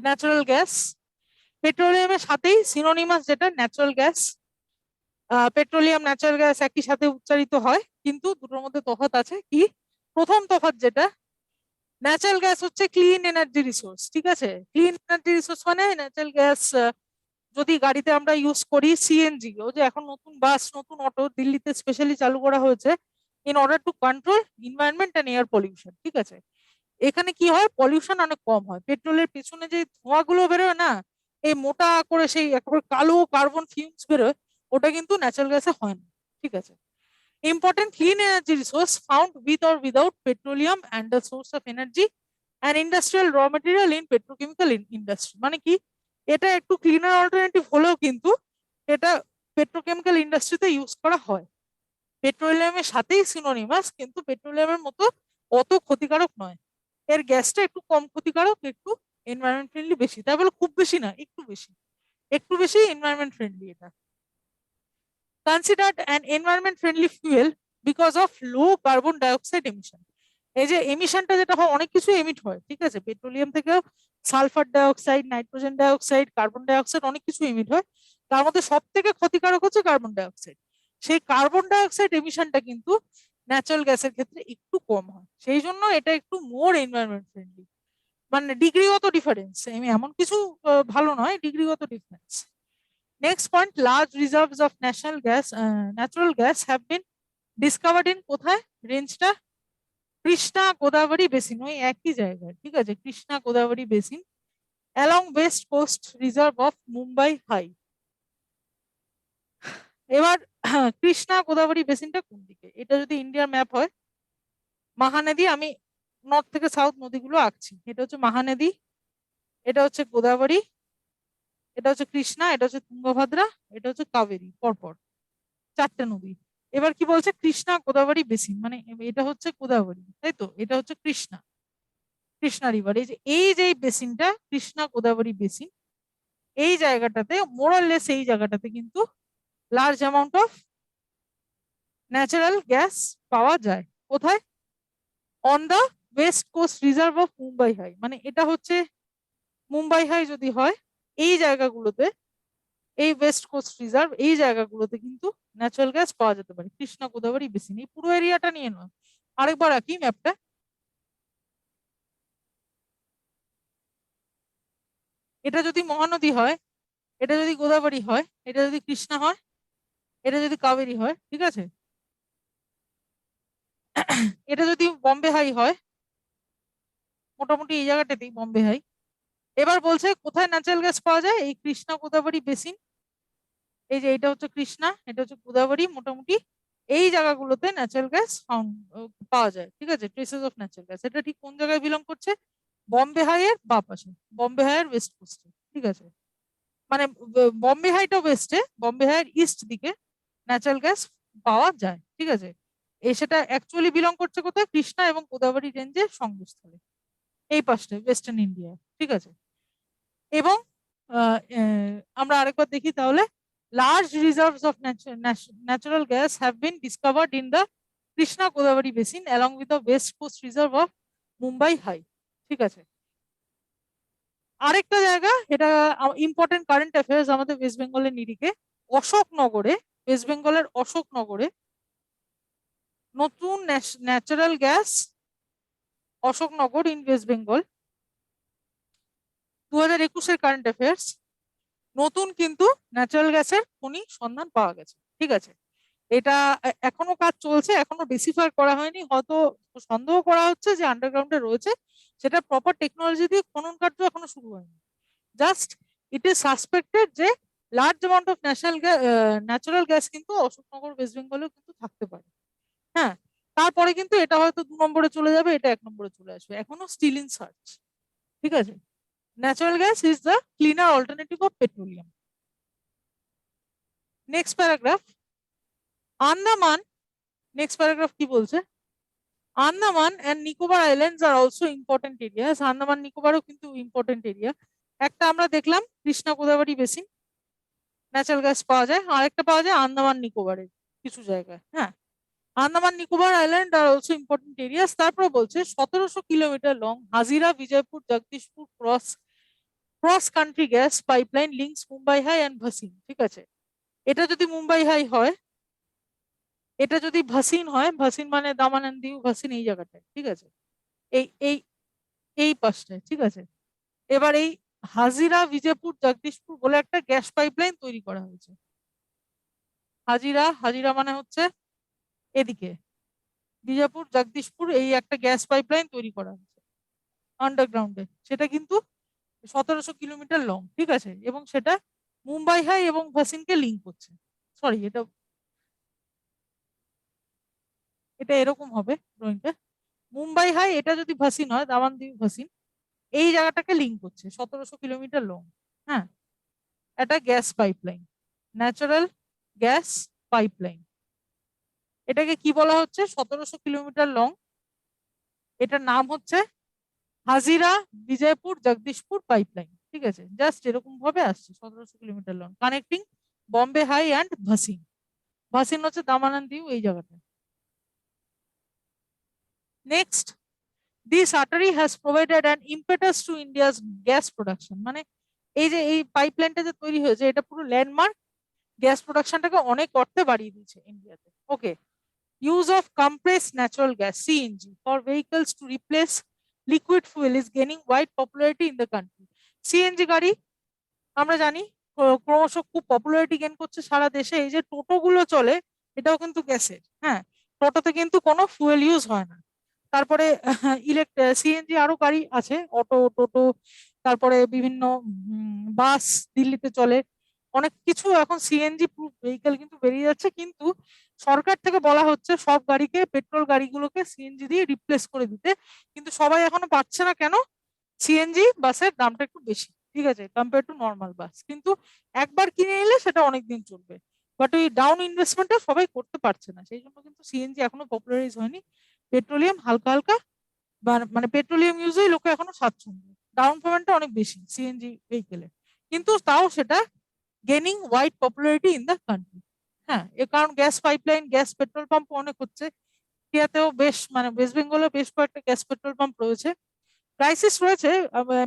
Natural gas, পেট্রোলিয়ামের সাথেই synonymous যেটা natural gas. Petroleum natural gas একই সাথে উচ্চারিত হয়, কিন্তু দুটোর মধ্যে তফাৎ আছে। কি প্রথম তফাৎ যেটা, ন্যাচারাল গ্যাস হচ্ছে ক্লিন এনার্জি রিসোর্স, ঠিক আছে। ক্লিন এনার্জি রিসোর্স মানে ন্যাচারাল গ্যাস যদি গাড়িতে আমরা ইউজ করি, সিএনজি ও যে এখন নতুন বাস নতুন অটো দিল্লিতে স্পেশালি চালু করা হয়েছে in order to control environment and air pollution, ঠিক আছে। এখানে কি হয়, পলিউশন অনেক কম হয়। পেট্রোলের পেছনে যে ধোঁয়াগুলো বেরোয় না, এই মোটা করে সেই একেবারে কালো কার্বন ফিউমস বেরোয়, ওটা কিন্তু ন্যাচারাল গ্যাসে হয় না, ঠিক আছে। Important clean energy resource found with or without petroleum and the source of energy and industrial র মেটেরিয়াল ইন পেট্রোকেমিক্যাল ইন্ডাস্ট্রি। মানে কি, এটা একটু ক্লিনার অল্টারনেটিভ হলেও কিন্তু এটা পেট্রোকেমিক্যাল ইন্ডাস্ট্রিতে ইউজ করা হয়। পেট্রোলিয়ামের সাথেই সিনোনিমাস, কিন্তু পেট্রোলিয়ামের মতো অত ক্ষতিকারক নয়। এর গ্যাসটা একটু কম ক্ষতিকারক, একটু এনভায়রনমেন্ট ফ্রেন্ডলি বেশি, তাই বলে খুব বেশি না, একটু বেশি, একটু বেশি এনভায়রনমেন্ট ফ্রেন্ডলি এটা। Considered an environment friendly fuel because of low carbon dioxide emission. এই যে এমিশনটা যেটা হয়, অনেক কিছু এমিট হয়, ঠিক আছে, পেট্রোলিয়াম থেকেও sulphur dioxide, nitrogen dioxide, carbon dioxide অনেক কিছু এমিট হয়। তার মধ্যে সব থেকে ক্ষতিকারক হচ্ছে কার্বন ডাইঅক্সাইড। সেই কার্বন ডাইঅক্সাইড এমিশনটা কিন্তু ন্যাচারাল গ্যাসের ক্ষেত্রে একটু কম হয়, সেই জন্য এটা একটু মোর এনভায়রনমেন্ট ফ্রেন্ডলি। মানে ডিগ্রিগত ডিফারেন্স, এমন কিছু ভালো নয়, ডিগ্রিগত difference. Next point, large reserves of natural gas have been discovered in কোথায়, রেঞ্জটা কৃষ্ণা গোদাবরী বেসিন, ওই একই জায়গায়, ঠিক আছে, Krishna Godavari basin along west coast reserve of Mumbai high. এবার কৃষ্ণা গোদাবরী বেসিনটা কোন দিকে, এটা যদি ইন্ডিয়ার ম্যাপ হয়, মহানদী, আমি নর্থ থেকে সাউথ নদীগুলো আঁকছি, এটা হচ্ছে মহানদী, এটা হচ্ছে গোদাবরী, এটা হচ্ছে কৃষ্ণা, এটা হচ্ছে তুঙ্গভদ্রা, এটা হচ্ছে কাবেরী, পরপর চারটে নদী। এবার কি বলছে, কৃষ্ণা গোদাবরী বেসিন, মানে এটা হচ্ছে গোদাবরী, তাই তো, এটা হচ্ছে কৃষ্ণা, কৃষ্ণা রিভার। এই যে বেসিনটা কৃষ্ণা গোদাবরী বেসিন, এই জায়গাটাতে মোরাললেস, এই জায়গাটাতে কিন্তু large amount of natural gas পাওয়া যায়। কোথায়, on the west coast reserve of Mumbai high, মানে এটা হচ্ছে মুম্বাই হাই যদি হয়, এই জায়গাগুলোতে, এই ওয়েস্ট কোস্ট রিজার্ভ, এই জায়গাগুলোতে কিন্তু ন্যাচারাল গ্যাস পাওয়া যেতে পারে কৃষ্ণা গোদাবরী বেসিন, এই পুরো এরিয়াটা নিয়ে নয়। আরেকবার আঁকি ম্যাপটা, এটা যদি মহানদী হয়, এটা যদি গোদাবরী হয়, এটা যদি কৃষ্ণা হয়, এটা যদি কাবেরী হয়, ঠিক আছে, এটা যদি বম্বে হাই হয়, মোটামুটি এই জায়গাটাতেই বম্বে হাই। এবার বলছে কোথায় ন্যাচারাল গ্যাস পাওয়া যায়, এই কৃষ্ণা গোদাবরী বেসিন, এই যে এটা হচ্ছে কৃষ্ণা, এটা হচ্ছে গোদাবরী, মোটামুটি এই জায়গাগুলোতে ন্যাচারাল গ্যাস পাওয়া যায়, ঠিক আছে, ট্রেসেস অফ ন্যাচারাল গ্যাস। এটা ঠিক কোন জায়গায় বিলং করছে, বম্বে হাই এর বা পাশে, বম্বে হাই এর ওয়েস্ট কোস্টে, ঠিক আছে, মানে বম্বে হাইটা ওয়েস্টে, বম্বে হাই এর ইস্ট দিকে ন্যাচারাল গ্যাস পাওয়া যায়, ঠিক আছে। সেটা অ্যাকচুয়ালি বিলং করছে কোথায়, কৃষ্ণা এবং গোদাবরী রেঞ্জের সঙ্গস্থলে, এই পাশটা ওয়েস্টার্ন ইন্ডিয়া, ঠিক আছে। এবং আমরা আরেকবার দেখি তাহলে, large reserves of natural gas have been discovered in the Krishna Godavari basin along with the west coast reserve of Mumbai High, ঠিক আছে। আরেকটা জায়গা, এটা ইম্পর্টেন্ট কারেন্ট অ্যাফেয়ার্স আমাদের ওয়েস্ট বেঙ্গলের নিরিখে, অশোকনগরে, ওয়েস্ট বেঙ্গলের অশোকনগরে নতুন natural gas, Ashoknagar in West Bengal, 2021-এর কারেন্ট অ্যাফেয়ার্স, নতুন কিন্তু ন্যাচারাল গ্যাসের খনি সন্ধান পাওয়া গেছে, ঠিক আছে। এটা এখনো কাজ চলছে, এখনো ডিসিফার করা হয়নি, হয়তো সন্দেহ করা হচ্ছে যে আন্ডারগ্রাউন্ডে রয়েছে, সেটা প্রপার টেকনোলজি দিয়ে খনন কার্য এখনো শুরু হয়নি। জাস্ট ইট ইজ সাসপেক্টেড যে large amount of natural gas কিন্তু অশোকনগর ওয়েস্ট বেঙ্গলেও কিন্তু থাকতে পারে। হ্যাঁ, তারপরে কিন্তু এটা হয়তো 2 নম্বরে চলে যাবে, এটা 1 নম্বরে চলে আসবে, এখনো স্টিল ইন সার্চ, ঠিক আছে। Natural gas is the cleaner alternative of petroleum. Next paragraph, Andaman, next paragraph কি বলছে, Andaman and Nicobar islands are also important areas, Andaman নিকোবরও কিন্তু ইম্পর্টেন্ট এরিয়া। একটা আমরা দেখলাম Krishna Godavari basin, natural gas পাওয়া যায়, আর একটা পাওয়া যায় আন্দামান নিকোবরের কিছু জায়গায়। হ্যাঁ, আন্দামান নিকোবর আইল্যান্ড আর অলসো ইম্পর্টেন্ট এরিয়াস। তারপরে বলছে 1700 kilometre long Hazira Bijaipur Jagdishpur cross cross country gas pipeline links Mumbai high and Bassein. ঠিক আছে, এটা যদি মুম্বাই হাই হয়, এটা যদি ভাসিন হয়, ভাসিন মানে দামানন্দিউ ভাসিন এই জায়গাটায়, ঠিক আছে, এই এই এই পাশটায়, ঠিক আছে। এবার এই হাজিরা বিজয়পুর জগদীশপুর বলে একটা গ্যাস পাইপলাইন তৈরি করা হয়েছে। হাজিরা হাজিরা মানে হচ্ছে এদিকে, বিজাপুর জগদীশপুর, এই একটা গ্যাস পাইপলাইন তৈরি করা হয়েছে আন্ডারগ্রাউন্ডে। সেটা কিন্তু 1700 কিলোমিটার লং, ঠিক আছে, এবং সেটা মুম্বাই হাই এবং ভাসিনকে লিঙ্ক করছে। সরি, এটা এটা এরকম হবে ড্রয়িংটা। মুম্বাই হাই, এটা যদি ভাসিন হয়, দামানদিউ ভাসিন, এই জায়গাটাকে লিঙ্ক করছে, 1700 কিলোমিটার লং। হ্যাঁ, এটা gas pipeline, natural gas pipeline. এটাকে কি বলা হচ্ছে? 1700 কিলোমিটার লং। এটার নাম হচ্ছে হাজিরা বিজয়পুর জগদীশপুর পাইপলাইন। ঠিক আছে, জাস্ট এরকম ভাবে আসছে, 1700 kilometre long, connecting Bombay high and ভাসিন। ভাসিন হচ্ছে দামানন্দিউ এই জায়গাটা। Next, this artery has provided an impetus to India's gas production। মানে এই যে এই পাইপলাইনটা যে তৈরি হয়েছে, এটা পুরো ল্যান্ডমার্ক, গ্যাস প্রোডাকশনটাকে অনেক অর্থে বাড়িয়ে দিয়েছে ইন্ডিয়াতে। ওকে, use of compressed natural gas CNG for vehicles to replace liquid fuel is gaining wide popularity in the country। CNG গাড়ি আমরা জানি ক্রমশ খুব পপুলারিটি গেইন করছে সারা দেশে। এই যে টোটো গুলো চলে, এটাও কিন্তু গ্যাসের। হ্যাঁ, টোটোতে কিন্তু কোনো ফুয়েল ইউজ হয় না। তারপরে সিএনজি আরো গাড়ি আছে, অটো, টোটো, তারপরে বিভিন্ন বাস দিল্লিতে চলে, অনেক কিছু এখন সিএনজি প্রুফ ভেহিকেল কিন্তু বেরিয়ে যাচ্ছে। কিন্তু সরকার থেকে বলা হচ্ছে সব গাড়িকে, পেট্রোল গাড়িগুলোকে সিএনজি দিয়ে রিপ্লেস করে দিতে, কিন্তু সবাই এখনো পারছে না। কেন? সিএনজি বাসের দামটা একটু বেশি, ঠিক আছে, কম্পেয়ার টু নর্মাল বাস। কিন্তু একবার কিনে নিলে সেটা অনেকদিন চলবে, বাট ওই ডাউন ইনভেস্টমেন্টটা সবাই করতে পারছে না, সেই জন্য কিন্তু সিএনজি এখনো পপুলারাইজ হয়নি। পেট্রোলিয়াম হালকা হালকা, মানে পেট্রোলিয়াম ইউজেই লোকে এখনো স্বাচ্ছন্দ্য, ডাউন পেমেন্টটা অনেক বেশি সিএনজি ভেহিকেলে, কিন্তু তাও সেটা gaining wide popularity in the country. হ্যাঁ, এর কারণ gas pipeline, gas petrol pump অনেক হচ্ছে। ইন্ডিয়াতেও বেশ, মানে ওয়েস্ট বেঙ্গলে বেশ কয়েকটা গ্যাস পেট্রোল পাম্প রয়েছে। ক্রাইসিস রয়েছে,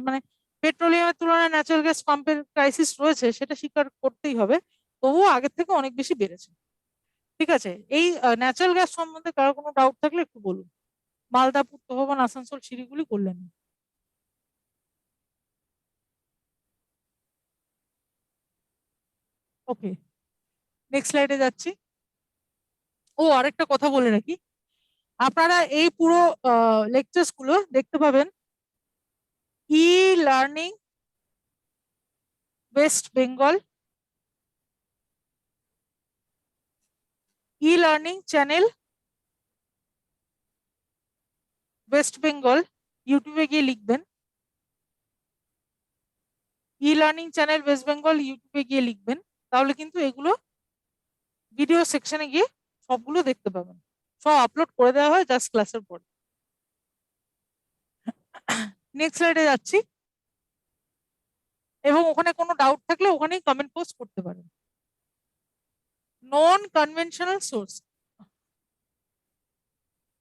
মানে পেট্রোলিয়ামের তুলনায় ন্যাচারাল গ্যাস পাম্পের ক্রাইসিস রয়েছে, সেটা স্বীকার করতেই হবে, তবুও আগের থেকে অনেক বেশি বেড়েছে। ঠিক আছে, এই ন্যাচারাল গ্যাস সম্বন্ধে কারো কোনো ডাউট থাকলে একটু বলুন। মালদা, পূর্ত ভবন, আসানসোল, শিলিগুড়ি করলেন। ওকে, নেক্সট স্লাইডে যাচ্ছি। ও, আরেকটা কথা বলে রাখি, আপনারা এই পুরো লেকচার্স গুলো দেখতে পাবেন e learning West Bengal, e learning channel West Bengal, ইউটিউবে গিয়ে লিখবেন e learning channel West Bengal, ইউটিউবে গিয়ে লিখবেন, তাহলে কিন্তু এগুলো ভিডিও সেকশনে গিয়ে সবগুলো দেখতে পাবেন। সব আপলোড করে দেওয়া হয় জাস্ট ক্লাসের পর। নেক্সট স্লাইডে যাচ্ছি, এবং ওখানে কোনো ডাউট থাকলে ওখানেই কমেন্ট পোস্ট করতে পারেন। নন কনভেনশনাল সোর্স,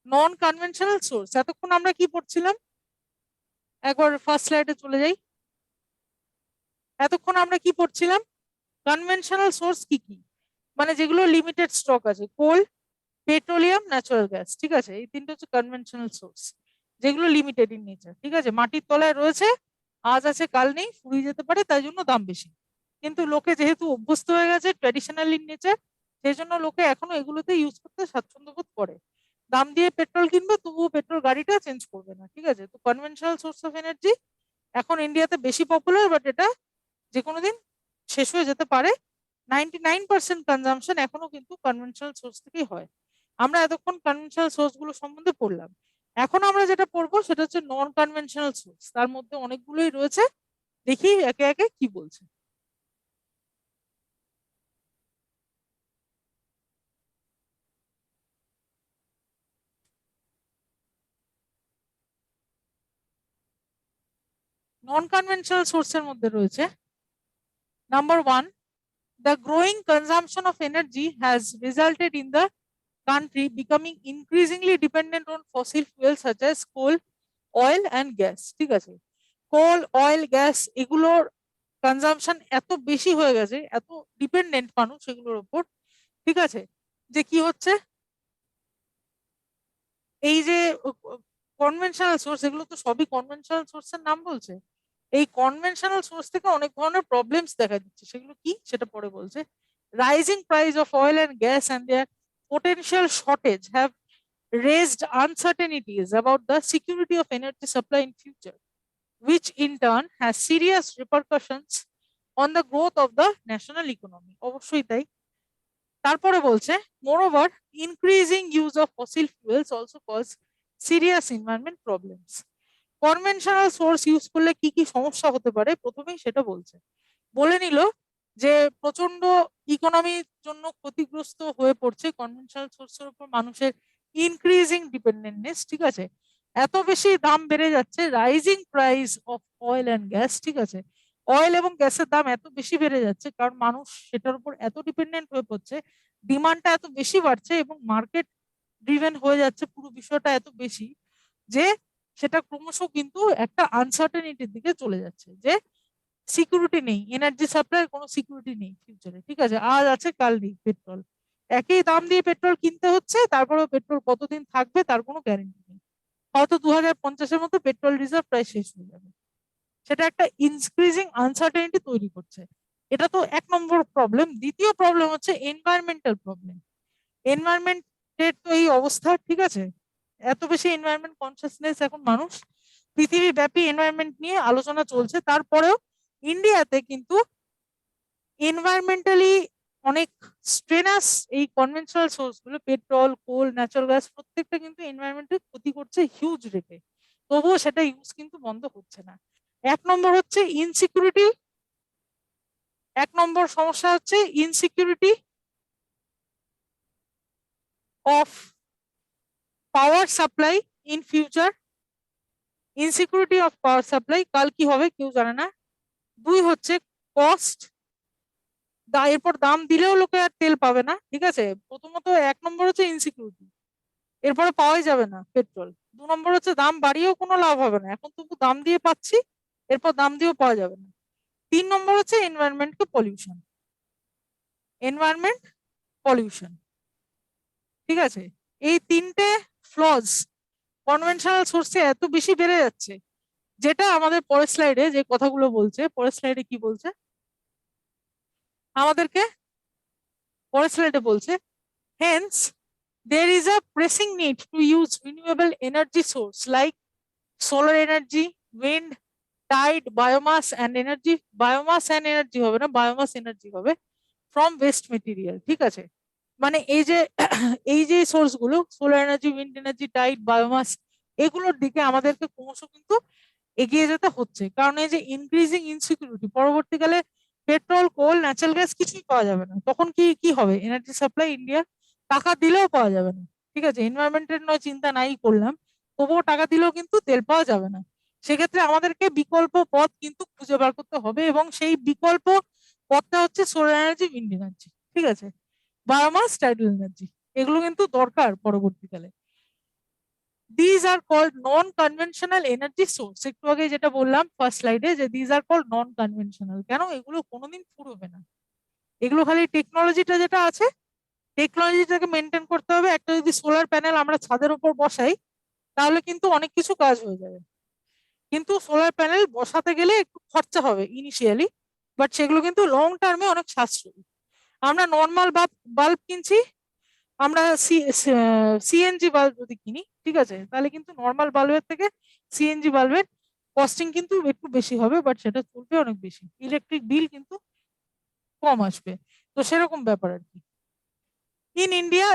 নন কনভেনশনাল সোর্স, এতক্ষণ আমরা কি পড়ছিলাম? একবার ফার্স্ট স্লাইডে চলে যাই। এতক্ষণ আমরা কি পড়ছিলাম? কনভেনশনাল সোর্স কি কি, মানে যেগুলো লিমিটেড স্টক আছে, কোল, পেট্রোলিয়াম, ন্যাচারাল গ্যাস। ঠিক আছে, এই তিনটে হচ্ছে কনভেনশনাল সোর্স, যেগুলো লিমিটেড ইন নেচার। ঠিক আছে, মাটির তলায় রয়েছে, আজ আছে কাল নেই, ফুরিয়ে যেতে পারে, তাই জন্য দাম বেশি। কিন্তু লোকে যেহেতু অভ্যস্ত হয়ে গেছে, ট্র্যাডিশনাল ইন নেচার, সেই জন্য লোকে এখনো এগুলোতে ইউজ করতে স্বাচ্ছন্দ্য বোধ করে। দাম দিয়ে পেট্রোল কিনবে, তবুও পেট্রোল গাড়িটা চেঞ্জ করবে না। ঠিক আছে, তো কনভেনশনাল সোর্স অফ এনার্জি এখন ইন্ডিয়াতে বেশি পপুলার, বাট এটা যে কোনো দিন শেষ হয়ে যেতে পারে। 99% কনজাম্পশন এখনো কিন্তু কনভেনশনাল সোর্স থেকেই হয়। আমরা এতক্ষণ কনভেনশনাল সোর্স গুলো সম্বন্ধে পড়লাম। এখন আমরা যেটা পড়বো সেটা হচ্ছে নন কনভেনশনাল সোর্স, তার মধ্যে অনেকগুলোই রয়েছে, দেখি একে একে কি বলছে। নন কনভেনশনাল সোর্সের মধ্যে রয়েছে number 1, the growing consumption of energy has resulted in the country becoming increasingly dependent on fossil fuels such as coal, oil and gas। ঠিক আছে, কোল, অয়েল, গ্যাস এগুলোর কনজাম্পশন এত বেশি হয়ে গেছে, এত ডিপেন্ডেন্ট মানুষ এগুলোর উপর, ঠিক আছে, যে কি হচ্ছে, এই যে কনভেনশনাল সোর্স, এগুলো তো সবই কনভেনশনাল সোর্সের নাম বলছে, এই কনভেনশনাল সোর্স থেকে অনেক ধরনের প্রবলেমস দেখা দিচ্ছে, সেগুলো কি সেটা পরে বলছে। Rising price of oil and gas and their potential shortage have raised uncertainties about the security of energy supply in future, which in turn has serious repercussions on the growth of the national economy. অবশ্যই তাই। তারপরে বলছে, moreover, increasing use of fossil fuels also cause serious environment problems. Conventional source use করলে কি কি সমস্যা হতে পারে প্রথমেই সেটা বলছে, বলে নিল যে প্রচন্ড ইকোনমির জন্য ক্ষতিগ্রস্ত হয়ে পড়ছে কনভেনশনাল সোর্সের উপর মানুষের ইনক্রিজিং ডিপেন্ডেন্টনেস, ঠিক আছে, এত বেশি দাম বেড়ে যাচ্ছে, rising price of oil and gas, ঠিক আছে, অয়েল এবং গ্যাসের দাম এত বেশি বেড়ে যাচ্ছে কারণ মানুষ সেটার উপর এত ডিপেন্ডেন্ট হয়ে পড়ছে, ডিমান্ডটা এত বেশি বাড়ছে এবং মার্কেট ড্রিভেন হয়ে যাচ্ছে পুরো বিষয়টা এত বেশি যে সেটা ক্রমশ কিন্তু একটা আনসার্টেনিটির দিকে চলে যাচ্ছে, যে সিকিউরিটি নেই, এনার্জি সাপ্লাইয়ের কোনো সিকিউরিটি নেই ফিউচারে, ঠিক আছে, আজ আছে কাল নেই পেট্রোল, একই দাম দিয়ে পেট্রোল কিনতে হচ্ছে, তারপরেও পেট্রোল কতদিন থাকবে তার কোনো গ্যারেন্টি নেই, হয়তো 2050-এর মধ্যে পেট্রোল রিজার্ভ প্রায় শেষ হয়ে যাবে, সেটা একটা ইনক্রিজিং আনসার্টেনিটি তৈরি করছে। এটা তো এক নম্বর প্রবলেম। দ্বিতীয় প্রবলেম হচ্ছে এনভায়রনমেন্টাল প্রবলেম। এনভায়রনমেন্টের তো এই অবস্থা, ঠিক আছে, এত বেশি এনভায়রনমেন্ট কনসিয়াসনেস এখন মানুষ, পৃথিবী ব্যাপী এনভায়রনমেন্ট নিয়ে আলোচনা চলছে, তারপরেও ইন্ডিয়াতে কিন্তু এনভায়রনমেন্টালি অনেক স্ট্রেনাস এই কনভেনশনাল সোর্স গুলো, পেট্রোল, কোল, ন্যাচারাল গ্যাস, প্রত্যেকটা কিন্তু এনভায়রনমেন্টের ক্ষতি করছে হিউজ রেটে, তবুও সেটা ইউজ কিন্তু বন্ধ হচ্ছে না। এক নম্বর হচ্ছে ইনসিকিউরিটি, এক নম্বর সমস্যা হচ্ছে insecurity of power supply in future, insecurity of power supply, কাল কি হবে কেউ জানে না। দুই হচ্ছে কস্ট, এরপর দাম দিলেও লোকে আর তেল পাবে না, ঠিক আছে, প্রথমত এক নম্বর হচ্ছে ইনসিকিউরিটি, এরপরে পাওয়াই যাবে না পেট্রোল। দু নম্বর হচ্ছে দাম বাড়িয়েও কোনো লাভ হবে না, এখন তবু দাম দিয়ে পাচ্ছি, এরপর দাম দিয়েও পাওয়া যাবে না। তিন নম্বর হচ্ছে এনভায়রনমেন্ট পলিউশন, এনভায়রনমেন্ট পলিউশন, ঠিক আছে, এই তিনটে ফ্লজ কনভেনশনাল সোর্সে এত বেশি বেড়ে যাচ্ছে, যেটা আমাদের পরের স্লাইডে যে কথাগুলো বলছে, পরের স্লাইডে কি বলছে আমাদেরকে, পরের স্লাইডে বলছে, Haynes there is a pressing need to use renewable energy source like solar energy, wind, tide, biomass and energy, biomass and energy হবে না, biomass energy হবে, from waste material, ঠিক আছে, মানে এই যে এই যে সোর্স গুলো solar energy, wind energy, tide, biomass, এগুলোর দিকে আমাদেরকে ক্রমশ কিন্তু এগিয়ে যেতে হচ্ছে, কারণ এই যে ইনক্রিজিং ইনসিকিউরিটি, পরবর্তীকালে পেট্রোল, কোল, ন্যাচারাল গ্যাস কিছুই পাওয়া যাবে না, তখন কি কি হবে, এনার্জি সাপ্লাই ইন্ডিয়া টাকা দিলেও পাওয়া যাবে না, ঠিক আছে, এনভায়রনমেন্টের নয় চিন্তা নাই করলাম, তবুও টাকা দিলেও কিন্তু তেল পাওয়া যাবে না, সেক্ষেত্রে আমাদেরকে বিকল্প পথ কিন্তু খুঁজে বার করতে হবে, এবং সেই বিকল্প পথটা হচ্ছে সোলার এনার্জি, উইন্ড এনার্জি, ঠিক আছে, বায়োমাস, টাইডাল এনার্জি, এগুলো কিন্তু দরকার পরবর্তীকালে। These are called non conventional energy source, একটু আগে যেটা বললাম ফার্স্ট স্লাইডে, যে these are called non conventional, কেন, এগুলো কোনোদিন ফুরবে না, এগুলো খালি টেকনোলজিটা যেটা আছে, টেকনোলজিটাকে মেনটেন করতে হবে। একটা যদি সোলার প্যানেল আমরা ছাদের উপর বসাই তাহলে কিন্তু অনেক কিছু কাজ হয়ে যাবে, কিন্তু সোলার প্যানেল বসাতে গেলে একটু খরচা হবে ইনিশিয়ালি, বাট সেগুলো কিন্তু লং টার্মে অনেক সাশ্রয়ী। আমরা নর্মাল বাল্ব কিনছি, আমরা সিএনজি বাল্ব যদি কিনি, ঠিক আছে, তাহলে কিন্তু নর্মাল বাল্বের থেকে সিএনজি বাল্বের কস্টিং কিন্তু একটু বেশি হবে, বাট সেটা চলবে অনেক বেশি, ইলেকট্রিক বিল কিন্তু কম আসবে, তো সেরকম ব্যাপার আর কি। In India,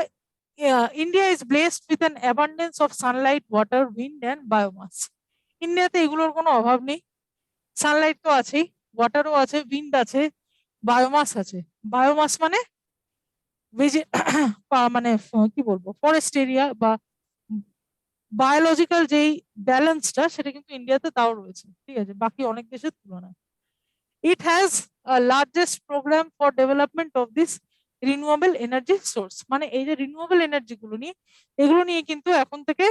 India is blessed with an abundance of Sunlight, water, wind and biomass. ইন্ডিয়াতে এগুলোর কোনো অভাব নেই, সানলাইট তো আছেই, ওয়াটারও আছে, উইন্ড আছে, বায়োমাস আছে। বায়োমাস মানে মানে কি বলবো, ফরেস্ট এরিয়া বা বায়োলজিক্যাল যেই ব্যালেন্সটা সেটা কিন্তু ইন্ডিয়াতে তাও রয়েছে, ঠিক আছে, বাকি অনেক দেশের তুলনায়। It has largest programme for development of this renewable energy source, মানে এই যে রিনিউয়েবল এনার্জি গুলো নিয়ে, এগুলো নিয়ে কিন্তু এখন থেকে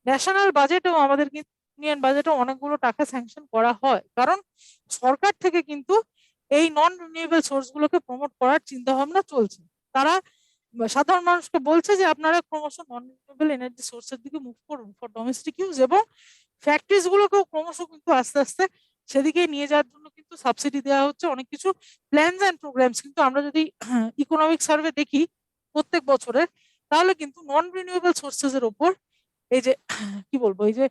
ন্যাশনাল বাজেটেও আমাদের কিন্তু ইউনিয়ন বাজেটে অনেকগুলো টাকা স্যাংশন করা হয়, কারণ সরকার থেকে কিন্তু এই নন রিনিউয়েবল সোর্স গুলোকে প্রমোট করার চিন্তা ভাবনা চলছে। তারা সাধারণ মানুষকে বলছে যে আপনারা ক্রমশ নন রিনিউয়েবল এনার্জি সোর্সের দিকে মুভ করুন ফর ডোমেস্টিক ইউজ, এবং ফ্যাক্টরিজ গুলোকেও ক্রমশ কিন্তু আস্তে আস্তে সেদিকে নিয়ে যাওয়ার জন্য কিন্তু সাবসিডি দেওয়া হচ্ছে। অনেক কিছু প্ল্যানস অ্যান্ড প্রোগ্রামস কিন্তু আমরা যদি ইকোনমিক সার্ভে দেখি প্রত্যেক বছরের, তাহলে কিন্তু নন রিনিউয়েবল সোর্সেস এর উপর, এই যে কি বলবো, এই যে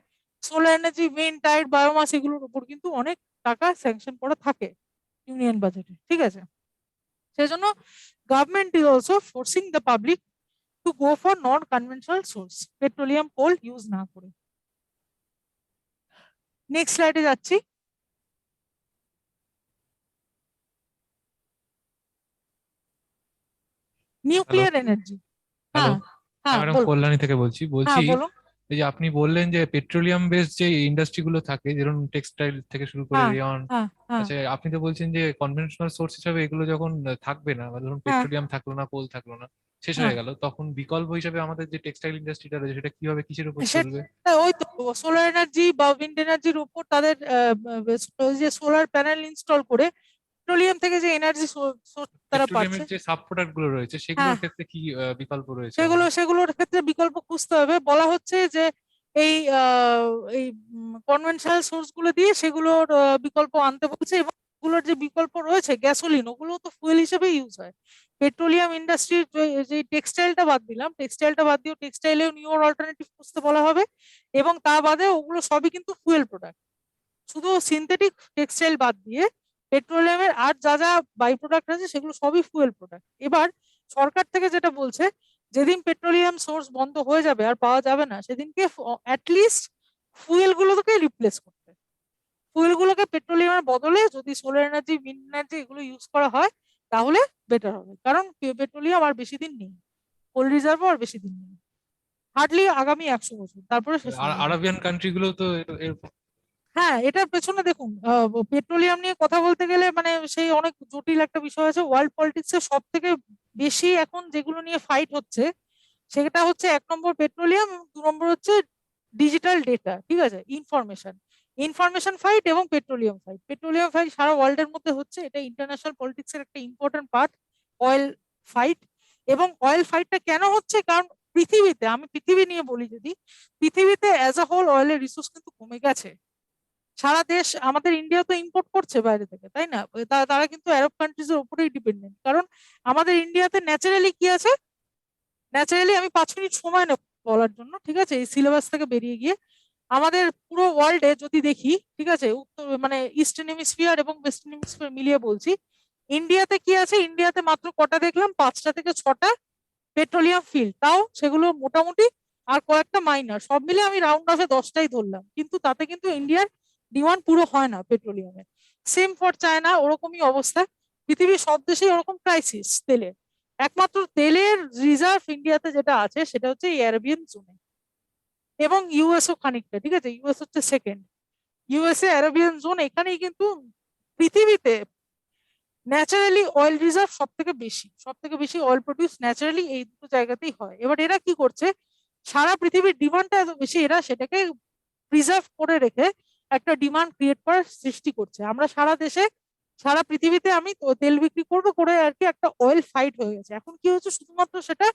solar energy, wind, tide, biomass, এগুলোর উপর কিন্তু অনেক টাকা স্যাংশন করা থাকে ইউনিয়ন বাজেটে, ঠিক আছে। সেজন্য government is also forcing the public to go for non conventional source, petroleum, coal use না করে। নেক্সট স্লাইডে যাচ্ছি। হ্যালো। Nuclear energy. হ্যালো। হ্যাঁ, হ্যাঁ হ্যাঁ ম্যাডাম, বলুন। কল্যাণী থেকে বলছি হ্যাঁ বলছি বলুন। এই যে আপনি বললেন যে পেট্রোলিয়াম বেসড যে ইন্ডাস্ট্রি গুলো থাকে, যেমন টেক্সটাইল থেকে শুরু করে হ্যাঁ, রেয়ন। হ্যাঁ, হ্যাঁ, আচ্ছা, আপনি তো বলছেন যে কনভেনশনাল সোর্স হিসাবে এগুলো যখন থাকবে না, বা ধরুন হ্যাঁ, পেট্রোলিয়াম থাকলো না, কোল থাকলো না, শেষ হ্যাঁ। হয়ে গেল, তখন বিকল্প হিসাবে আমাদের যে টেক্সটাইল ইন্ডাস্ট্রিটা রয়েছে সেটা কিভাবে, কিসের উপর চলবে? সেটা ওই তো সোলার এনার্জি বা উইন্ড এনার্জির উপর তাদের ওই যে সোলার প্যানেল ইনস্টল করে পেট্রোলিয়াম থেকে যে এনার্জি তারা পাচ্ছে। পেট্রোলিয়ামের যে সাব প্রোডাক্ট গুলো রয়েছে হ্যাঁ, সেগুলোর ক্ষেত্রে কি বিকল্প রয়েছে আমাদের? সেগুলোর ক্ষেত্রে বিকল্প খুঁজতে হবে। বলা হচ্ছে যে এই এই কনভেনশনাল সোর্স গুলো দিয়ে সেগুলোর বিকল্প আনতে বলছে, এবং এগুলোর যে বিকল্প রয়েছে গ্যাসোলিন, ওগুলো তো ফুয়েল হিসেবে ইউজ হয়। পেট্রোলিয়াম ইন্ডাস্ট্রির যে টেক্সটাইলটা বাদ দিলাম, টেক্সটাইলটা বাদ দিয়েও টেক্সটাইলেও নিউর অল্টারনেটিভ খুঁজতে বলা হবে, এবং তা বাদে ওগুলো সবই কিন্তু ফুয়েল প্রোডাক্ট। শুধু সিনথেটিক টেক্সটাইল বাদ দিয়ে পেট্রোলিয়ামের আর যা যা বাই প্রোডাক্ট আছে সেগুলো সবই ফুয়েল প্রোডাক্ট। এবার সরকার থেকে যেটা বলছে, যেদিন পেট্রোলিয়াম সোর্স বন্ধ হয়ে যাবে আর পাওয়া যাবে না, সেদিনকে অ্যাটলিস্ট ফুয়েল গুলোকে রিপ্লেস করতে, ফুয়েল গুলোকে পেট্রোলিয়ামের বদলে যদি সোলার এনার্জি, উইন্ড এনার্জি এগুলো ইউজ করা হয় তাহলে বেটার হবে, কারণ পেট্রোলিয়াম আর বেশি দিন নেই, কোল রিজার্ভও আর বেশি দিন নেই, হার্ডলি আগামী 100 বছর, তারপরে শেষ আর হয়ে যাবে। আরবিয়ান কান্ট্রি গুলো তো এর হ্যাঁ, এটার পেছনে দেখুন, পেট্রোলিয়াম নিয়ে কথা বলতে গেলে মানে সেই অনেক জটিল একটা বিষয় আছে। ওয়ার্ল্ড পলিটিক্স এর সব থেকে বেশি এখন যেগুলো নিয়ে ফাইট হচ্ছে, সেটা হচ্ছে 1 নম্বর পেট্রোলিয়াম, এবং 2 নম্বর হচ্ছে ডিজিটাল ডেটা, ঠিক আছে, ইনফরমেশন, ইনফরমেশন ফাইট এবং পেট্রোলিয়াম ফাইট। পেট্রোলিয়াম ফাইট সারা ওয়ার্ল্ডের মধ্যে হচ্ছে, এটা ইন্টারন্যাশনাল পলিটিক্স এর একটা ইম্পর্টেন্ট পার্ট, অয়েল ফাইট। এবং অয়েল ফাইটটা কেন হচ্ছে, কারণ পৃথিবীতে, আমি পৃথিবী নিয়ে বলি যদি, পৃথিবীতে অ্যাজ আ হোল অয়েলের রিসোর্স কিন্তু কমে গেছে। সারা দেশ, আমাদের ইন্ডিয়া তো ইম্পোর্ট করছে বাইরে থেকে, তাই না? তারা কিন্তু আরব কান্ট্রিজ এর উপরেই ডিপেন্ডেন্ট, কারণ আমাদের ইন্ডিয়াতে ন্যাচারালি কি আছে, ন্যাচারালি আমি 5 মিনিট সময় নেব বলার জন্য, ঠিক আছে, এই সিলেবাস থেকে বেরিয়ে গিয়ে। আমাদের পুরো ওয়ার্ল্ডে যদি দেখি, ঠিক আছে, উত্তর মানে ইস্টার্ন হেমিস্ফিয়ার এবং ওয়েস্টার্ন হেমিস্ফিয়ার মিলিয়ে বলছি, ইন্ডিয়াতে কি আছে, ইন্ডিয়াতে মাত্র কটা দেখলাম, 5টা থেকে 6টা পেট্রোলিয়াম ফিল্ড, তাও সেগুলো মোটামুটি, আর কয়েকটা মাইনার, সব মিলে আমি রাউন্ড অফে 10টাই ধরলাম, কিন্তু তাতে কিন্তু ইন্ডিয়ার ডিমান্ড পুরো হয় না পেট্রোলিয়ামের। সেম ফর চায়না, ওরকমই অবস্থা। পৃথিবীর সব দেশেই ওরকম ক্রাইসিস তেলের। একমাত্র তেলের রিজার্ভ ইন্ডিয়াতে যেটা আছে সেটা হচ্ছে এই অ্যারাবিয়ান জোনে, এবং ইউএসও খানিকটা, ঠিক আছে, ইউএস হচ্ছে সেকেন্ড। ইউএসএ, অ্যারাবিয়ান জোন, এখানেই কিন্তু পৃথিবীতে ন্যাচারালি অয়েল রিজার্ভ সব থেকে বেশি অয়েল প্রডিউস ন্যাচারালি এই দুটো জায়গাতেই হয়। এবার এরা কি করছে, সারা পৃথিবীর ডিমান্ডটা এত বেশি, এরা সেটাকে প্রিজার্ভ করে রেখে একটা ডিমান্ড ক্রিয়েট করার সৃষ্টি করছে। আমরা সারা দেশে, সারা পৃথিবীতে আমি তো তেল বিক্রি করবো করে আর কি একটা অয়েল ফাইট হয়ে গেছে। এখন কি হচ্ছে, শুধুমাত্র সেটা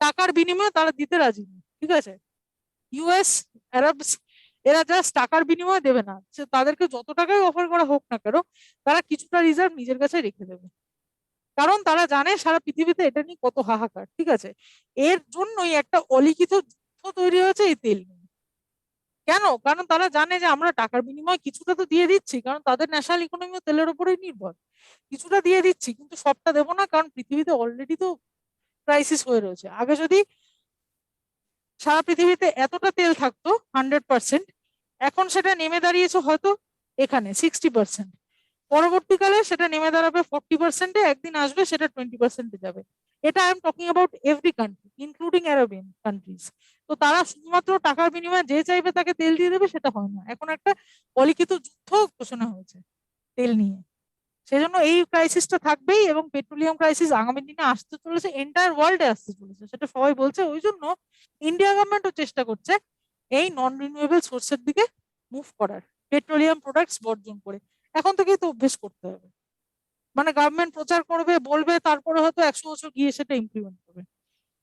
টাকার বিনিময়ে তারা দিতে রাজি নেই, ঠিক আছে। ইউএস, আরব, এরা জাস্ট টাকার বিনিময়ে দেবে না, তাদেরকে যত টাকাই অফার করা হোক না কেন, তারা কিছুটা রিজার্ভ নিজের কাছে রেখে দেবে, কারণ তারা জানে সারা পৃথিবীতে এটা নিয়ে কত হাহাকার, ঠিক আছে। এর জন্যই একটা অলিখিত যুদ্ধ তৈরি হয়েছে এই তেল নিয়ে। কেন? কারণ তারা জানে যে আমরা টাকার বিনিময়ে কিছুটা তো দিয়ে দিচ্ছি, কারণ তাদের ন্যাশনাল ইকোনমিও তেলের উপরেই নির্ভর, কিছুটা দিয়ে দিচ্ছি, কিন্তু সবটা দেবো না, কারণ পৃথিবীতে অলরেডি তো ক্রাইসিস হয়ে রয়েছে। আগে যদি সারা পৃথিবীতে এতটা তেল থাকতো 100%, এখন সেটা নেমে দাঁড়িয়েছে হয়তো এখানে 60%, পরবর্তীকালে সেটা নেমে দাঁড়াবে 40%-এ, একদিন আসবে সেটা 20%-এ যাবে। এটা I am talking about every country including Arabian countries. তো তারা শুধুমাত্র টাকার বিনিময়ে যে চাইবে তাকে তেল দিয়ে দেবে, সেটা হয় না। এখন একটা অলিখিত যুদ্ধ ঘোষণা হয়েছে তেল নিয়ে। সেজন্য এই ক্রাইসিসটা থাকবেই, এবং পেট্রোলিয়াম ক্রাইসিস আগামী দিনে আসতে চলেছে, এন্টায়ার ওয়ার্ল্ডে আসতে চলেছে, সেটা সবাই বলছে। ওই জন্য ইন্ডিয়া গভর্নমেন্টও চেষ্টা করছে এই নন রিনিউয়েবল সোর্সের দিকে মুভ করার, পেট্রোলিয়াম প্রোডাক্টস বর্জন করে। এখন থেকেই তো অভ্যেস করতে হবে। মানে গভর্নমেন্ট প্রচার করবে, বলবে, তারপরে হয়তো 100 বছর গিয়ে সেটা ইমপ্লিমেন্ট করবে।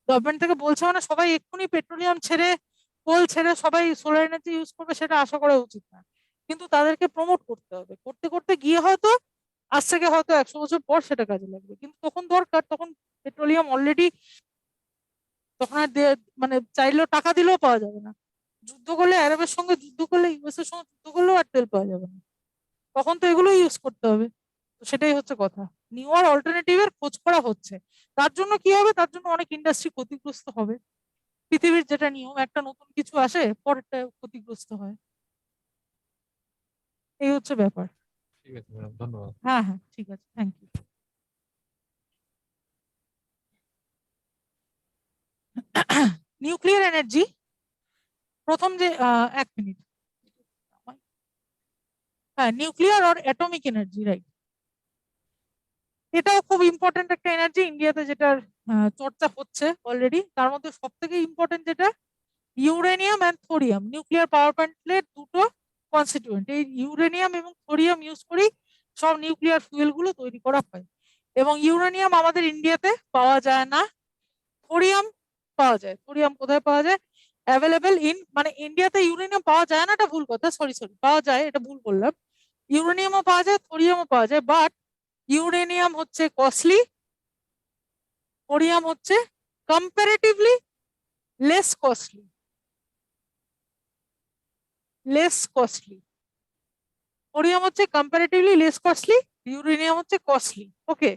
গভর্নমেন্ট থেকে বলছে মানে সবাই এক্ষুনি পেট্রোলিয়াম ছেড়ে, কোল ছেড়ে সবাই সোলার এনার্জি ইউজ করবে, সেটা আশা করা উচিত না। কিন্তু তাদেরকে প্রমোট করতে হবে, করতে করতে গিয়ে হয়তো আজ থেকে হয়তো 100 বছর পর সেটা কাজে লাগবে। কিন্তু তখন দরকার, তখন পেট্রোলিয়াম অলরেডি, তখন আর মানে চাইলেও টাকা দিলেও পাওয়া যাবে না। যুদ্ধ করলে, আরবের সঙ্গে যুদ্ধ করলে, ইউএস এর সঙ্গে যুদ্ধ করলেও আর তেল পাওয়া যাবে না। তখন তো এগুলো ইউজ করতে হবে। তো সেটাই হচ্ছে কথা। নিউয়ার অল্টারনেটিভের খোঁজ করা হচ্ছে। তার জন্য কি হবে? তার জন্য অনেক ইন্ডাস্ট্রি ক্ষতিগ্রস্ত হবে। পৃথিবীর যেটা নিয়ম, একটা নতুন কিছু আসে, পরেরটা ক্ষতিগ্রস্ত হয়। এই হচ্ছে ব্যাপার। ঠিক আছে ম্যাডাম, ধন্যবাদ। হ্যাঁ, হ্যাঁ, ঠিক আছে, থ্যাংক ইউ। নিউক্লিয়ার এনার্জি, প্রথম যে 1 মিনিট, হ্যাঁ, নিউক্লিয়ার আর অ্যাটমিক এনার্জি, রাইট। এটাও খুব ইম্পর্টেন্ট একটা এনার্জি ইন্ডিয়াতে, যেটার চর্চা হচ্ছে অলরেডি। তার মধ্যে সব থেকে ইম্পর্টেন্ট যেটা, uranium and thorium. Nuclear power প্ল্যান্টের দুটো কনস্টিটিউয়েন্ট, এই ইউরেনিয়াম এবং থোরিয়াম ইউজ করেই সব নিউক্লিয়ার ফুয়েল গুলো তৈরি করা হয়। এবং ইউরেনিয়াম আমাদের ইন্ডিয়াতে পাওয়া যায় না, থোরিয়াম পাওয়া যায়। থোরিয়াম কোথায় পাওয়া যায়? অ্যাভেলেবেল ইন, মানে ইন্ডিয়াতে ইউরেনিয়াম পাওয়া যায় না, এটা ভুল কথা, সরি সরি, পাওয়া যায়, এটা ভুল বললাম। ইউরেনিয়ামও পাওয়া যায়, থোরিয়ামও পাওয়া যায়, বাট ইউরেনিয়াম হচ্ছে কস্টলি, থোরিয়াম হচ্ছে comparatively less costly, less costly. Thorium হচ্ছে কম্পারেটিভলি লেস কস্টলি, ইউরেনিয়াম হচ্ছে কস্টলি। ওকে।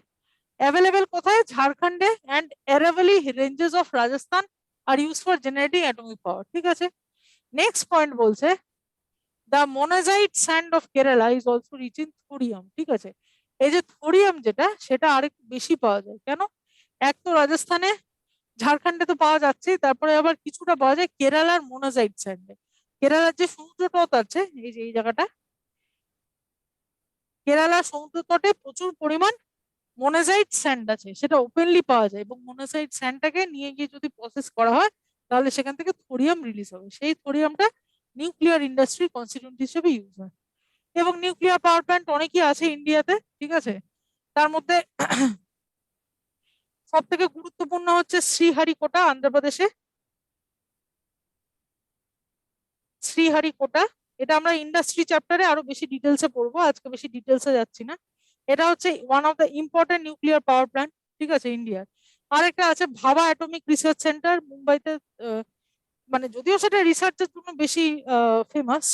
অ্যাভেলেবেল কোথায়? ঝাড়খণ্ডে and Aravalli ranges of Rajasthan are use for generating atomic power. ঠিক আছে। নেক্সট পয়েন্ট বলছে, the monazite sand of Kerala is also rich in thorium. ঠিক আছে। এই যে থোরিয়াম যেটা, সেটা আরেকটু বেশি পাওয়া যায়। কেন? এক তো রাজস্থানে, ঝাড়খণ্ডে তো পাওয়া যাচ্ছে, তারপরে আবার কিছুটা পাওয়া যায় কেরালার মোনাজাইট স্যান্ডে। কেরালার যে সমুদ্র তট আছে, এই যে এই জায়গাটা, কেরালার সমুদ্র তটে প্রচুর পরিমাণ মোনাজাইট স্যান্ড আছে, সেটা ওপেনলি পাওয়া যায়। এবং মোনাজাইট স্যান্ডটাকে নিয়ে গিয়ে যদি প্রসেস করা হয়, তাহলে সেখান থেকে থোরিয়াম রিলিজ হবে। সেই থোরিয়ামটা নিউক্লিয়ার ইন্ডাস্ট্রি কনস্টিটিউয়েন্ট হিসেবে ইউজ হয়। এবং নিউক্লিয়ার পাওয়ার প্ল্যান্ট অনেকই আছে ইন্ডিয়াতে। ঠিক আছে। তার মধ্যে সব থেকে গুরুত্বপূর্ণ হচ্ছে শ্রীহারিকোটা, অন্ধ্রপ্রদেশে। শ্রীহারিকোটা, এটা আমরা ইন্ডাস্ট্রি চ্যাপ্টারে আরো বেশি ডিটেলসে পড়বো, আজকে বেশি ডিটেলসে যাচ্ছি না। এটা হচ্ছে one of the important nuclear power plant. ঠিক আছে, ইন্ডিয়ার। আরেকটা আছে ভাবা অ্যাটমিক রিসার্চ সেন্টার, মুম্বাইতে। মানে যদিও সেটা রিসার্চের জন্য বেশি ফেমাস,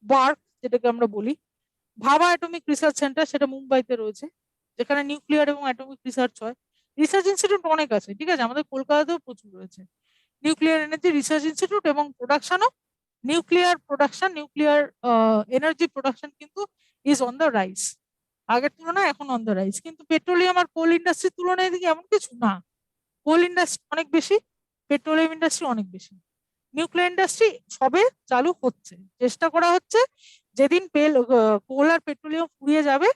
বার্ক যেটাকে আমরা বলি, ভাবা অ্যাটমিক রিসার্চ সেন্টার, সেটা মুম্বাইতে রয়েছে, যেখানে নিউক্লিয়ার এবং অ্যাটমিক রিসার্চ হয়। রিসার্চ ইনস্টিটিউট অনেক আছে, ঠিক আছে, আমাদের কলকাতাতেও প্রচুর রয়েছে নিউক্লিয়ার এনার্জি রিসার্চ ইনস্টিটিউট। এবং প্রোডাকশনও, nuclear production, nuclear energy production কিন্তু ইজ অন দ্য রাইজ। আগের তুলনায় এখন অন দ্য রাইজ। কিন্তু পেট্রোলিয়াম আর কোল ইন্ডাস্ট্রির তুলনায় দিকে এমন কিছু না। কোল ইন্ডাস্ট্রি অনেক বেশি, পেট্রোলিয়াম ইন্ডাস্ট্রি অনেক বেশি। নিউক্লিয়ার ইন্ডাস্ট্রি সবে চালু হচ্ছে, চেষ্টা করা হচ্ছে যেদিন কোল আর পেট্রোলিয়াম ফুরিয়ে যাবে,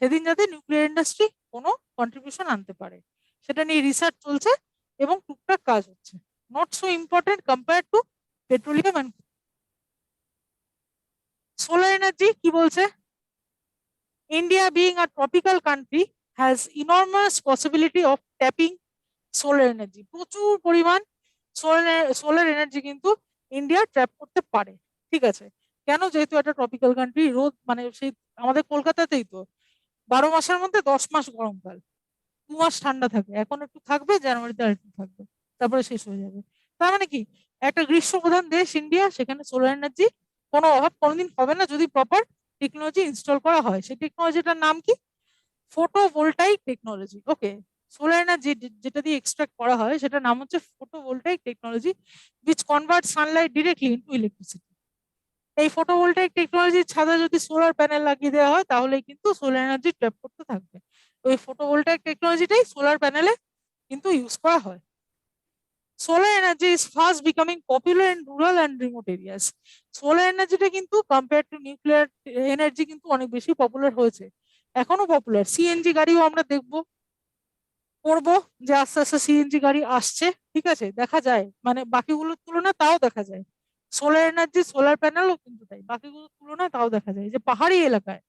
সেদিন যাতে নিউক্লিয়ার ইন্ডাস্ট্রি কোনো কন্ট্রিবিউশন আনতে পারে, সেটা নিয়ে রিসার্চ চলছে এবং টুকটাক কাজ হচ্ছে। Not so important compare to petroleum and solar energy. কি বলছে? India being a tropical country has enormous possibility of tapping solar energy. প্রচুর পরিমাণ সোলার এনার্জি কিন্তু ইন্ডিয়া ট্র্যাপ করতে পারে। ঠিক আছে। কেন? যেহেতু একটা ট্রপিক্যাল কান্ট্রি, রোদ মানে সেই আমাদের কলকাতাতেই তো 12 মাসের মধ্যে 10 মাস গরমকাল, 2 মাস ঠান্ডা থাকে। এখন একটু থাকবে, জানুয়ারিতে আর একটু থাকবে, তারপরে শেষ হয়ে যাবে। তার মানে কি, একটা গ্রীষ্মপ্রধান দেশ ইন্ডিয়া, সেখানে সোলার এনার্জি কোনো অভাব কোনোদিন হবে না, যদি প্রপার টেকনোলজি ইনস্টল করা হয়। সেই টেকনোলজিটার নাম কি? Photovoltaic technology. Okay. Solar energy যেটা দিয়ে এক্সট্রাক্ট করা হয়, সেটার নাম হচ্ছে photovoltaic technology, which convert sunlight directly into electricity. এই ফটোভোল্টাইক টেকনোলজির ছাদে যদি সোলার প্যানেল লাগিয়ে দেওয়া হয়, তাহলেই কিন্তু সোলার এনার্জি ট্র্যাপ করতে থাকবে। ওই ফটোভোল্টাইক টেকনোলজিটাই সোলার প্যানেলে কিন্তু ইউজ করা হয়। Solar energy is fast becoming popular in rural and remote areas. Solar এনার্জিটা কিন্তু কম্পেয়ার টু নিউক্লিয়ার এনার্জি কিন্তু অনেক বেশি পপুলার হয়েছে, এখনো পপুলার। সিএনজি গাড়িও আমরা দেখবো, করবো, যে আস্তে আস্তে সিএনজি গাড়ি আসছে। ঠিক আছে, দেখা যায়, মানে বাকিগুলোর তুলনায় তাও দেখা যায় সোলার এনার্জি, সোলার প্যানেলও কিন্তু তাই, বাকিগুলোর তুলনায় তাও দেখা যায় যে পাহাড়ি এলাকায়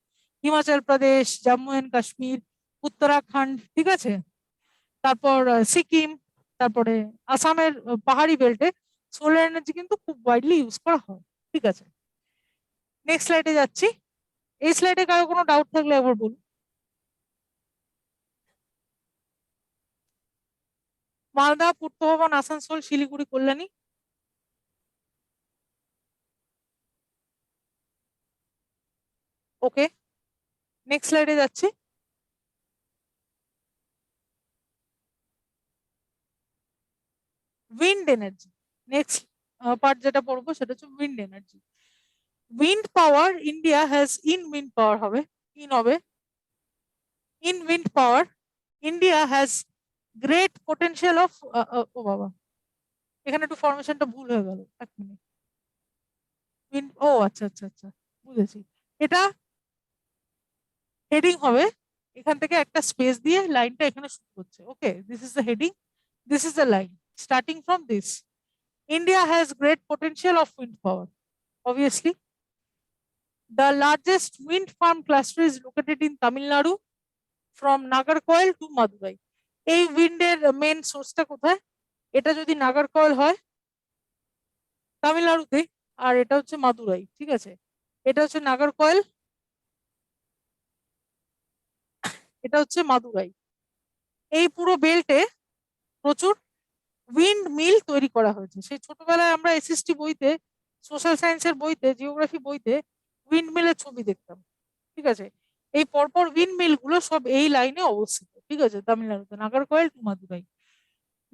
হিমাচল প্রদেশ, জম্মু এন্ড কাশ্মীর, উত্তরাখণ্ড, ঠিক আছে, তারপর সিকিম, তারপরে আসামের পাহাড়ি বেল্টে সোলার এনার্জি কিন্তু খুব ওয়াইডলি ইউজ করা হয়। ঠিক আছে, নেক্সট স্লাইডে যাচ্ছি। এই স্লাইডে কারো কোনো ডাউট থাকলে একবার বলুন। মালদা, পূর্ত ভবন, আসানসোল, শিলিগুড়ি, কল্যাণী। ওকে, নেক্সট স্লাইডে যাচ্ছি। উইন্ড এনার্জি, নেক্সট পার্ট যেটা পড়বো সেটা হচ্ছে wind energy. Wind power, India has in wind power হবে, ইন হবে, in wind power India has great potential of, ও বাবা, এখানে একটু ফরমেশনটা ভুল হয়ে গেল, এক মিনিট। ও আচ্ছা আচ্ছা আচ্ছা, বুঝেছি। এটা হেডিং হবে, এখান থেকে একটা স্পেস দিয়ে লাইনটা এখানে শুরু করছে। Okay, this is the heading, this is the line starting from this. India has great potential of wind power. Obviously, the largest wind farm cluster is located in Tamil Nadu from Nagarcoil to Madurai. এই উইন্ডের main সোর্সটা কোথায়? এটা যদি নাগারকয়েল হয় তামিলনাড়ুতে, আর এটা হচ্ছে মাদুরাই। ঠিক আছে, এটা হচ্ছে নাগারকয়েল, এটা হচ্ছে মাদুরাই। এই পুরো বেল্টে প্রচুর উইন্ড মিল তৈরি করা হয়েছে। সেই ছোটবেলায় আমরা এসএসটি বইতে, সোশ্যাল সায়েন্সের বইতে, জিওগ্রাফি বইতে উইন্ড মিলের ছবি দেখতাম। ঠিক আছে, এই পরপর উইন্ড মিল গুলো সব এই লাইনে অবস্থিত। ঠিক আছে, তামিলনাড়ুতে নাগারকয়েল টু মাদুরাই।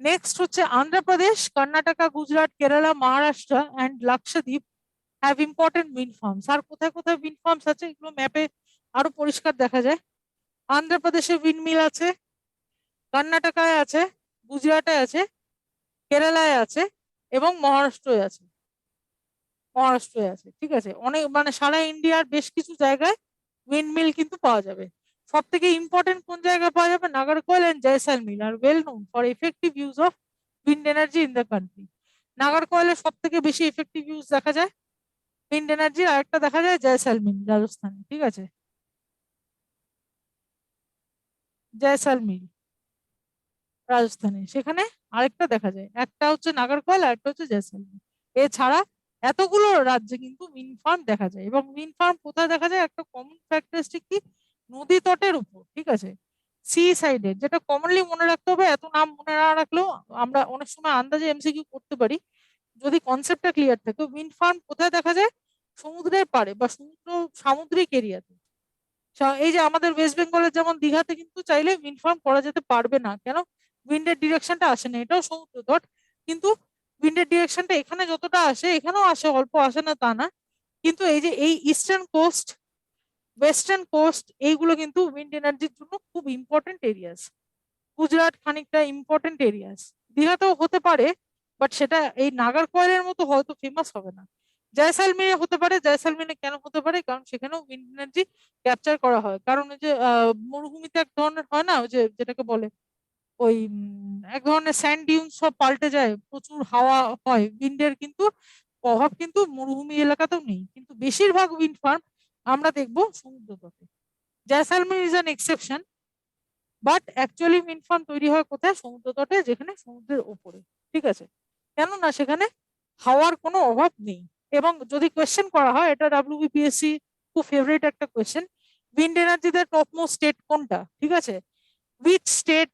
নেক্সট হচ্ছে Andhra Pradesh, Karnataka, Gujarat, Kerala, Maharashtra and Lakshadweep have important wind farms. আর কোথায় কোথায় উইন্ড ফার্মস আছে এগুলো ম্যাপে আরো পরিষ্কার দেখা যায়। অন্ধ্রপ্রদেশে উইন্ড মিল আছে, কর্ণাটকায় আছে, গুজরাটে আছে, কেরালায় আছে এবং মহারাষ্ট্রয় আছে, মহারাষ্ট্রয় আছে। ঠিক আছে, অনেক মানে সারা ইন্ডিয়ার বেশ কিছু জায়গায় উইন্ডমিল কিন্তু পাওয়া যাবে। সব থেকে ইম্পর্টেন্ট কোন জায়গায় পাওয়া যাবে? Nagercoil and Jaisalmer are well known for effective use of wind energy in the country. নাগরকোয়েলের সব থেকে বেশি এফেক্টিভ ইউজ দেখা যায় উইন্ড এনার্জি, আর একটা দেখা যায় জয়সালমীর রাজস্থানে। ঠিক আছে, জয়সালমীর রাজস্থানে, সেখানে আরেকটা দেখা যায়, একটা হচ্ছে নাগরকোয়েল আর একটা হচ্ছে জয়সালমীর। এছাড়া এতগুলো রাজ্যে কিন্তু উইন্ড ফার্ম দেখা যায়। এবং উইন্ড ফার্ম কোথায় দেখা যায়? একটা কমন ক্যারেক্টারিস্টিক কি, নদী তটের উপর। ঠিক আছে, সি সাইডে, যেটা কমনলি মনে রাখতে হবে, এত নাম মনে না রাখলেও আমরা অনেক সময় আন্দাজে এমসিকিউ করতে পারি যদি কনসেপ্টটা ক্লিয়ার থাকে। উইন্ড ফার্ম কোথায় দেখা যায়? সমুদ্রের পাড়ে বা সামুদ্রিক এরিয়াতে। এই যে আমাদের ওয়েস্ট বেঙ্গলের যেমন দীঘাতে কিন্তু চাইলে উইন্ড ফার্ম করা যেতে পারবে না, কেন? উইন্ডের ডিরেকশনটা আসে না, এটাও সমুদ্র তট, কিন্তু উইন্ডের ডিরেকশনটা এখানে যতটা আসে এখানেও আসে, অল্প আসে না তা না। কিন্তু এই যে এই ইস্টার্ন কোস্ট, ওয়েস্টার্ন কোস্ট, এইগুলো কিন্তু উইন্ড এনার্জির জন্য খুব ইম্পর্টেন্ট এরিয়াস। গুজরাট খানিকটা ইম্পর্টেন্ট এরিয়াস, দীঘাতেও হতে পারে, বাট সেটা এই নাগারকয়েলের মতো হয়তো ফেমাস হবে না। জয়সালমীরে হতে পারে। জয়সালমীরে কেন হতে পারে? কারণ সেখানেও উইন্ড এনার্জি ক্যাপচার করা হয়। কারণ ওই যে মরুভূমিতে এক ধরনের হয় না, ওই যে যেটাকে বলে ওই এক ধরনের স্যান্ড ডিউন সব পাল্টে যায়, প্রচুর হাওয়া হয়, উইন্ডের কিন্তু প্রভাব কিন্তু মরুভূমি এলাকাতেও নেই, কিন্তু বেশিরভাগ উইন্ড ফার্ম আমরা দেখবো সমুদ্র তটে। Jaisalmer is an exception, but actually wind farm তৈরি হয় কোথায়? সমুদ্র তটে, যেখানে সমুদ্রের ওপরে। ঠিক আছে, কেননা সেখানে হাওয়ার কোনো অভাব নেই। এবং যদি কোয়েশ্চেন করা হয়, এটা ডাব্লিউবিপিএসসি খুব ফেভারিট একটা কোয়েশ্চেন, উইন্ড এনার্জিতে টপ মোস্ট স্টেট কোনটা? ঠিক আছে, উইচ স্টেট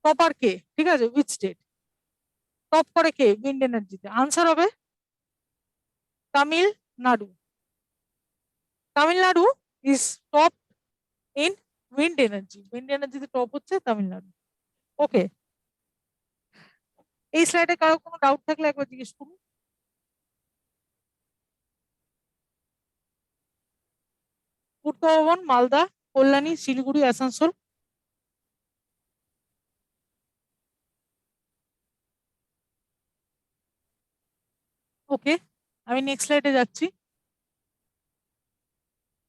টপার কে? ঠিক আছে, উইচ স্টেট টপ করে কে উইন্ড এনার্জিতে? আনসার হবে Tamil Nadu. Tamil Nadu is top in wind energy, wind এনার্জিতে টপ হচ্ছে তামিলনাড়ু। ওকে, এই স্লাইডে কারো কোনো ডাউট থাকলে একবার জিজ্ঞেস করুন। পূর্ত ভবন, মালদা, কল্যাণী, শিলিগুড়ি, আসানসোল। ওকে, আমি নেক্সট স্লাইডে যাচ্ছি।